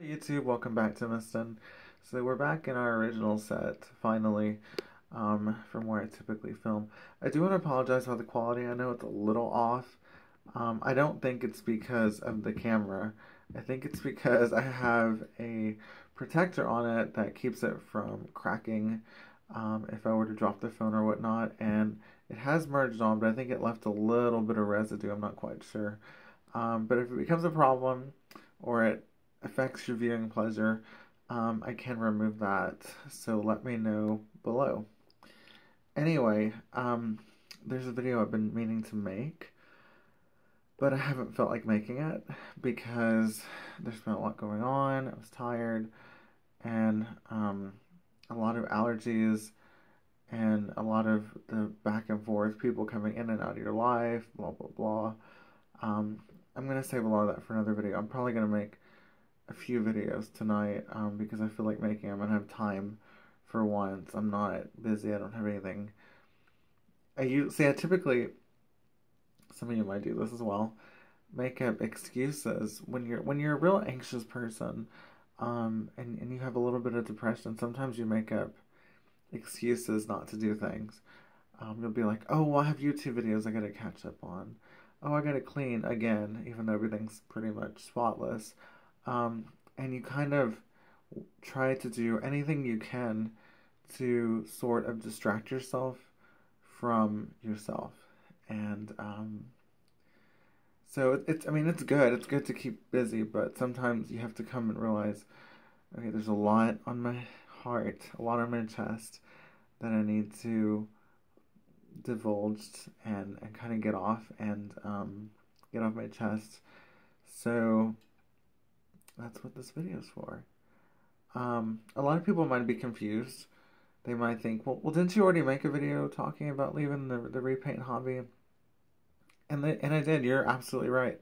YouTube, welcome back to Miston. So we're back in our original set, finally, from where I typically film. I do want to apologize about the quality. I know it's a little off. I don't think it's because of the camera. I think it's because I have a protector on it that keeps it from cracking if I were to drop the phone or whatnot. And it has merged on, but I think it left a little bit of residue. I'm not quite sure. But if it becomes a problem or it affects your viewing pleasure, I can remove that. So let me know below. Anyway, there's a video I've been meaning to make, but I haven't felt like making it because there's been a lot going on. I was tired, and a lot of allergies, and a lot of the back and forth, people coming in and out of your life, blah blah blah. I'm gonna save a lot of that for another video. I'm probably gonna make a few videos tonight because I feel like making them and have time for once. I'm not busy. I don't have anything. I typically, some of you might do this as well, make up excuses when you're a real anxious person, and you have a little bit of depression. Sometimes you make up excuses not to do things. You'll be like, oh, well, I have YouTube videos I gotta catch up on. Oh, I gotta clean again, even though everything's pretty much spotless. And you kind of try to do anything you can to sort of distract yourself from yourself. And so I mean, it's good. It's good to keep busy, but sometimes you have to come and realize, okay, there's a lot on my heart, a lot on my chest that I need to divulge and kind of get off and get off my chest. So that's what this video is for. A lot of people might be confused. They might think, well, didn't you already make a video talking about leaving the repaint hobby? And I did. You're absolutely right.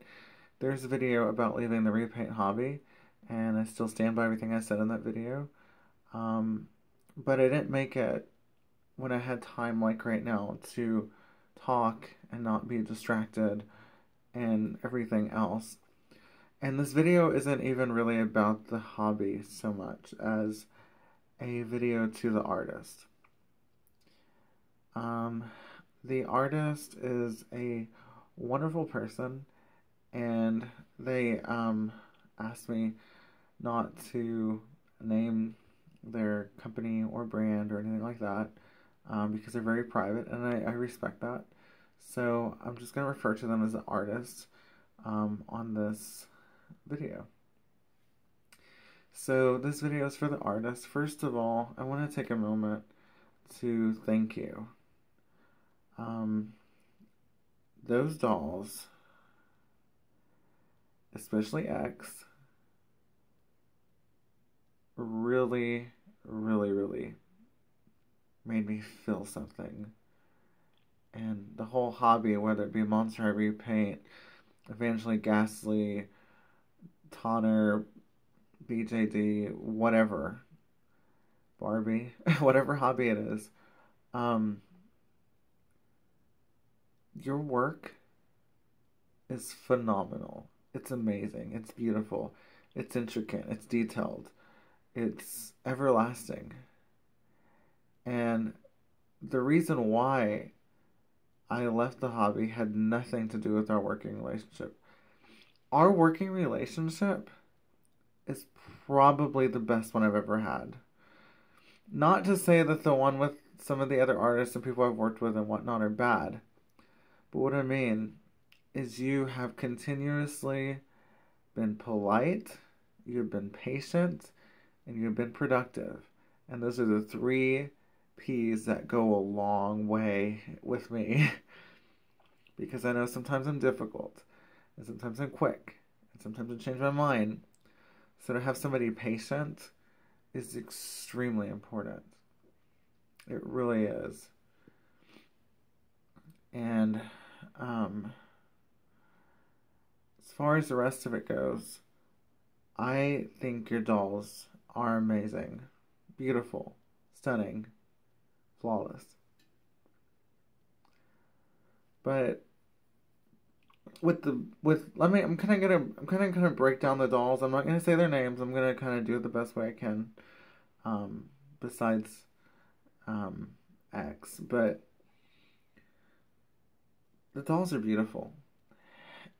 There's a video about leaving the repaint hobby, and I still stand by everything I said in that video. But I didn't make it when I had time like right now to talk and not be distracted and everything else. And this video isn't even really about the hobby so much as a video to the artist. The artist is a wonderful person, and they asked me not to name their company or brand or anything like that because they're very private, and I respect that. So I'm just going to refer to them as an artist on this video. So this video is for the artist. First of all, I want to take a moment to thank you. Those dolls, especially X, really, really, really made me feel something. And the whole hobby, whether it be Monster High Repaint, Evangeline Ghastly, Tonner, BJD, whatever, Barbie, whatever hobby it is, your work is phenomenal. It's amazing. It's beautiful. It's intricate. It's detailed. It's everlasting. And the reason why I left the hobby had nothing to do with our working relationship. Our working relationship is probably the best one I've ever had. Not to say that the one with some of the other artists and people I've worked with and whatnot are bad. But what I mean is you have continuously been polite, you've been patient, and you've been productive. And those are the three P's that go a long way with me. Because I know sometimes I'm difficult, and sometimes I'm quick, and sometimes I change my mind. So to have somebody patient is extremely important. It really is. And as far as the rest of it goes, I think your dolls are amazing, beautiful, stunning, flawless. But I'm kind of gonna break down the dolls. I'm not gonna say their names. I'm gonna kind of do it the best way I can. Um, besides um X, but the dolls are beautiful,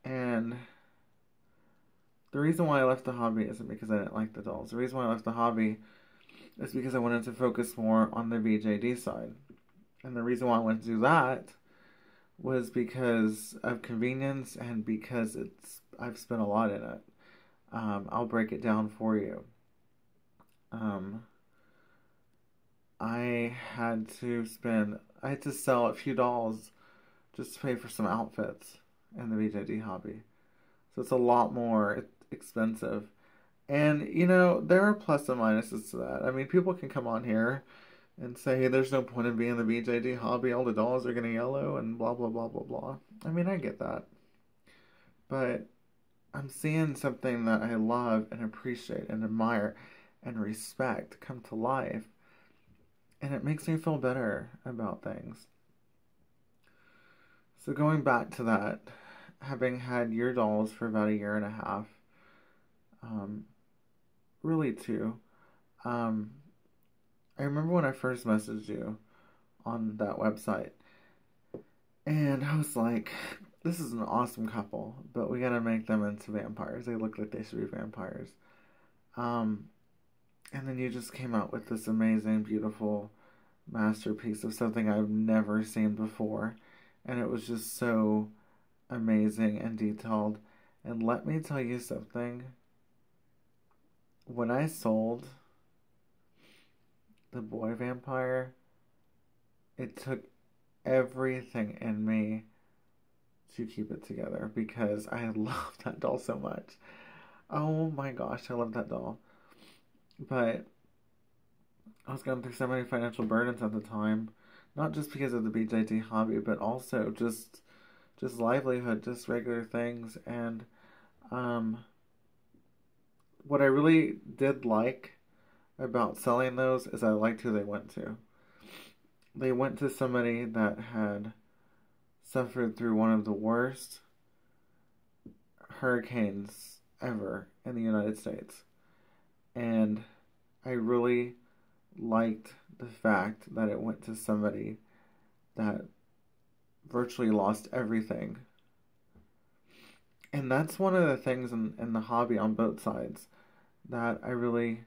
and the reason why I left the hobby isn't because I didn't like the dolls. The reason why I left the hobby is because I wanted to focus more on the VJD side, and the reason why I wanted to do that was because of convenience and because I've spent a lot in it. I'll break it down for you. Um, I had to sell a few dolls just to pay for some outfits in the VJD hobby. So it's a lot more expensive. And, there are plus and minuses to that. I mean, people can come on here and say, hey, there's no point in being in the VJD hobby. All the dolls are getting yellow and blah, blah, blah, blah, blah. I mean, I get that. But I'm seeing something that I love and appreciate and admire and respect come to life. And it makes me feel better about things. So going back to that, having had your dolls for about a year and a half, really two, I remember when I first messaged you on that website, and I was like, this is an awesome couple, but we gotta make them into vampires. They look like they should be vampires. And then you just came out with this amazing, beautiful masterpiece of something I've never seen before. And it was just so amazing and detailed. And let me tell you something. When I sold the boy vampire, it took everything in me to keep it together because I love that doll so much. Oh my gosh, I love that doll. But I was going through so many financial burdens at the time, not just because of the BJT hobby, but also just livelihood, just regular things. And what I really did like about selling those is I liked who they went to. They went to somebody that had suffered through one of the worst hurricanes ever in the United States. And I really liked the fact that it went to somebody that virtually lost everything. And that's one of the things in the hobby on both sides that I really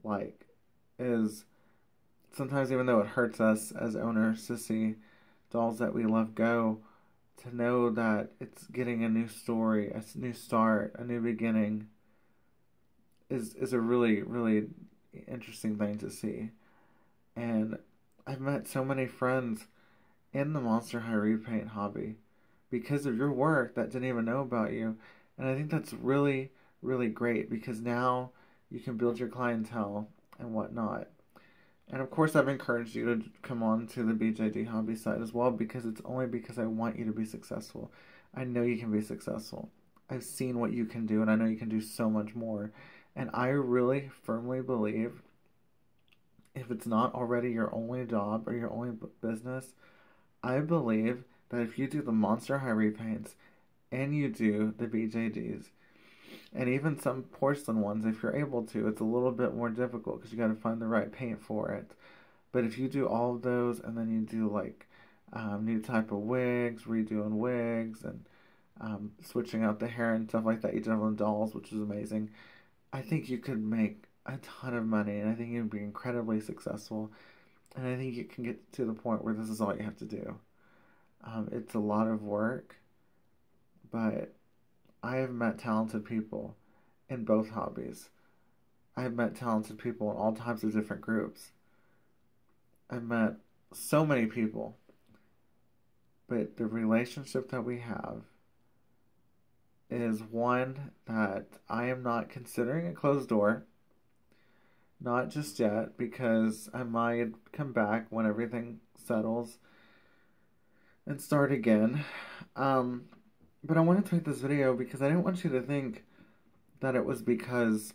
like is sometimes even though it hurts us as owners to see dolls that we love go, to know that it's getting a new story, a new start, a new beginning is a really, really interesting thing to see. And I've met so many friends in the Monster High repaint hobby because of your work that didn't even know about you. And I think that's really, really great because now you can build your clientele and whatnot. And of course, I've encouraged you to come on to the BJD hobby side as well because it's only because I want you to be successful. I know you can be successful. I've seen what you can do, and I know you can do so much more. And I really firmly believe if it's not already your only job or your only business, I believe that if you do the Monster High repaints and you do the BJDs, and even some porcelain ones, if you're able to, it's a little bit more difficult because you got to find the right paint for it. But if you do all of those and then you do like new type of wigs, redoing wigs, and switching out the hair and stuff like that, you did on dolls, which is amazing. I think you could make a ton of money, and I think you'd be incredibly successful. And I think you can get to the point where this is all you have to do. It's a lot of work, but I have met talented people in both hobbies. I have met talented people in all types of different groups. I've met so many people, but the relationship that we have is one that I am not considering a closed door. Not just yet, because I might come back when everything settles and start again. But I wanted to make this video because I didn't want you to think that it was because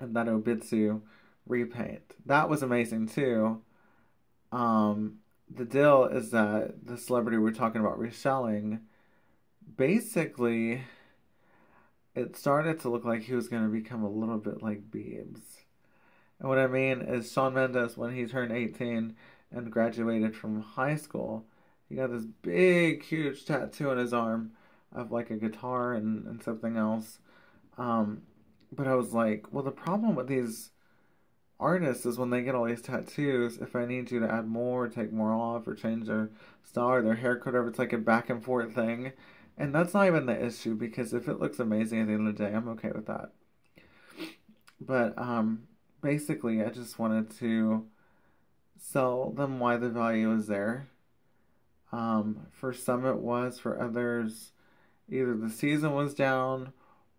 of that Obitsu repaint. That was amazing too. The deal is that the celebrity we're talking about reselling basically, it started to look like he was going to become a little bit like Biebs. And what I mean is Shawn Mendes, when he turned 18 and graduated from high school, he got this big, huge tattoo on his arm of like a guitar and something else. Um, but I was like, well, the problem with these artists is when they get all these tattoos, if I need you to add more, take more off, or change their style or their haircut, or it's like a back and forth thing. And that's not even the issue, because if it looks amazing at the end of the day, I'm okay with that. But basically, I just wanted to sell them why the value is there. For some it was, for others, either the season was down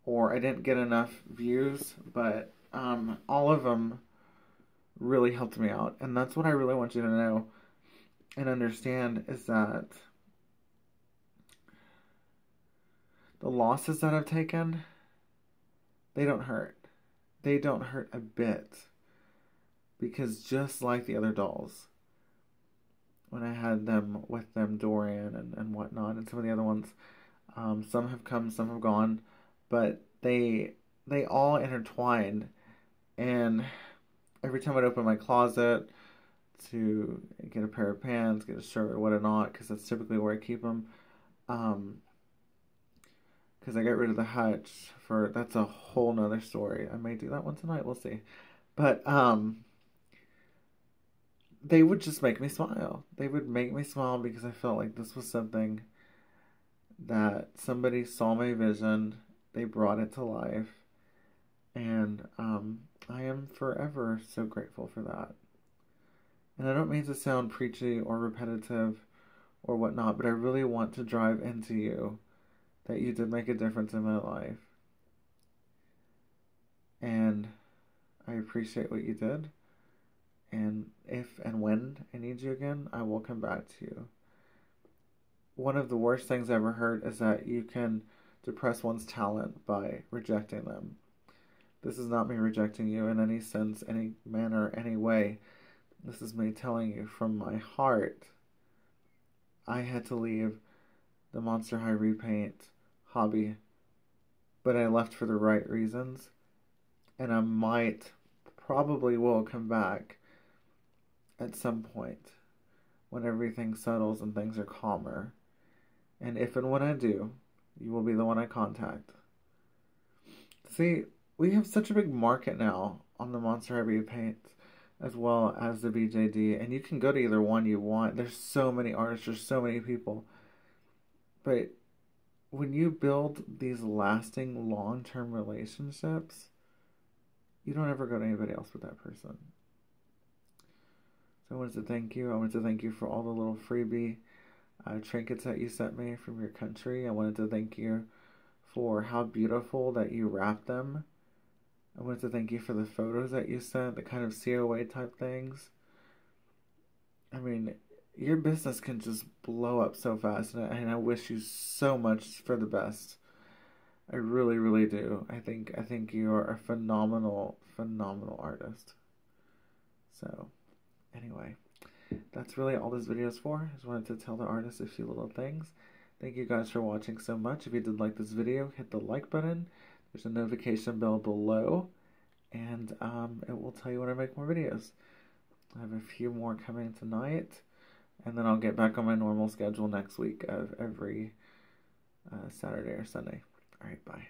or I didn't get enough views, but all of them really helped me out. And that's what I really want you to know and understand, is that the losses that I've taken, they don't hurt. They don't hurt a bit. Because just like the other dolls, when I had them with them, Dorian and whatnot, and some of the other ones, some have come, some have gone, but they all intertwined. And every time I'd open my closet to get a pair of pants, get a shirt, or whatnot, because that's typically where I keep them, because I got rid of the hutch for, that's a whole nother story. I may do that one tonight, we'll see. But they would just make me smile. They would make me smile because I felt like this was something that somebody saw my vision, they brought it to life, and I am forever so grateful for that. And I don't mean to sound preachy or repetitive or whatnot, but I really want to drive into you that you did make a difference in my life. And I appreciate what you did. And if and when I need you again, I will come back to you. One of the worst things I ever heard is that you can depress one's talent by rejecting them. This is not me rejecting you in any sense, any manner, any way. This is me telling you from my heart, I had to leave the Monster High repaint hobby, but I left for the right reasons, and I probably will come back at some point when everything settles and things are calmer. And if and when I do, you will be the one I contact. See, we have such a big market now on the Monster High repaints as well as the BJD, and you can go to either one you want. There's so many artists, there's so many people. But when you build these lasting, long-term relationships, you don't ever go to anybody else with that person. So I wanted to thank you. I wanted to thank you for all the little freebie trinkets that you sent me from your country. I wanted to thank you for how beautiful that you wrapped them. I wanted to thank you for the photos that you sent, the kind of COA type things. I mean, your business can just blow up so fast, and I wish you so much for the best. I really, really do. I think you are a phenomenal, phenomenal artist. So, anyway, that's really all this video is for. I just wanted to tell the artist a few little things. Thank you guys for watching so much. If you did like this video, hit the like button. There's a notification bell below, and it will tell you when I make more videos. I have a few more coming tonight, and then I'll get back on my normal schedule next week of every Saturday or Sunday. All right, bye.